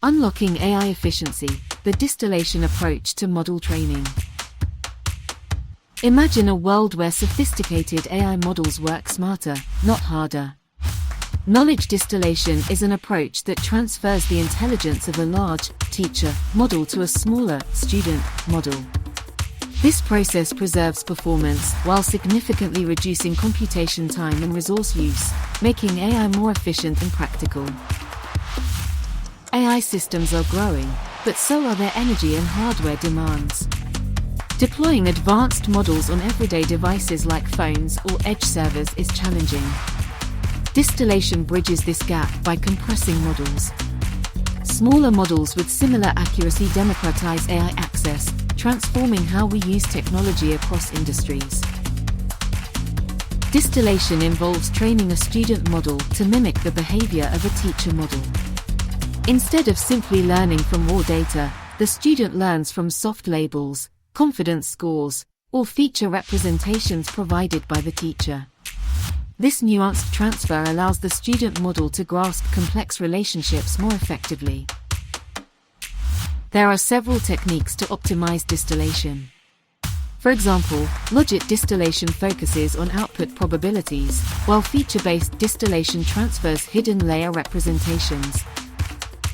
Unlocking AI efficiency, the distillation approach to model training. Imagine a world where sophisticated AI models work smarter, not harder. Knowledge distillation is an approach that transfers the intelligence of a large, teacher, model to a smaller, student, model. This process preserves performance while significantly reducing computation time and resource use, making AI more efficient and practical. AI systems are growing, but so are their energy and hardware demands. Deploying advanced models on everyday devices like phones or edge servers is challenging. Distillation bridges this gap by compressing models. Smaller models with similar accuracy democratize AI access, transforming how we use technology across industries. Distillation involves training a student model to mimic the behavior of a teacher model. Instead of simply learning from raw data, the student learns from soft labels, confidence scores, or feature representations provided by the teacher. This nuanced transfer allows the student model to grasp complex relationships more effectively. There are several techniques to optimize distillation. For example, logic distillation focuses on output probabilities, while feature-based distillation transfers hidden layer representations.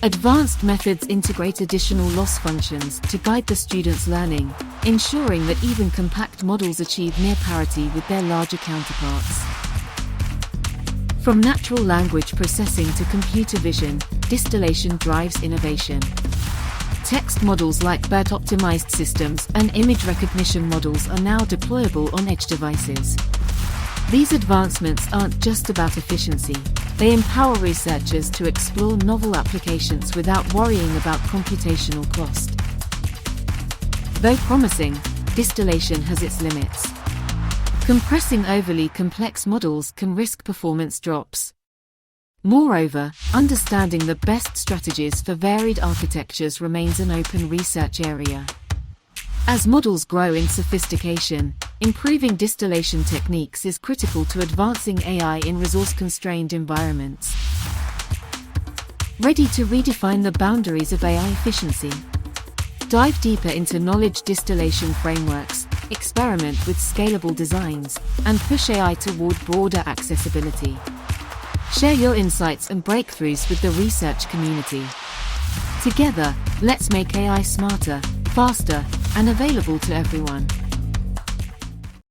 Advanced methods integrate additional loss functions to guide the student's learning, ensuring that even compact models achieve near parity with their larger counterparts. From natural language processing to computer vision, distillation drives innovation. Text models like BERT-optimized systems and image recognition models are now deployable on edge devices. These advancements aren't just about efficiency, they empower researchers to explore novel applications without worrying about computational cost. Though promising, distillation has its limits. Compressing overly complex models can risk performance drops. Moreover, understanding the best strategies for varied architectures remains an open research area. As models grow in sophistication, improving distillation techniques is critical to advancing AI in resource-constrained environments. Ready to redefine the boundaries of AI efficiency? Dive deeper into knowledge distillation frameworks, experiment with scalable designs, and push AI toward broader accessibility. Share your insights and breakthroughs with the research community. Together, let's make AI smarter, faster, and available to everyone.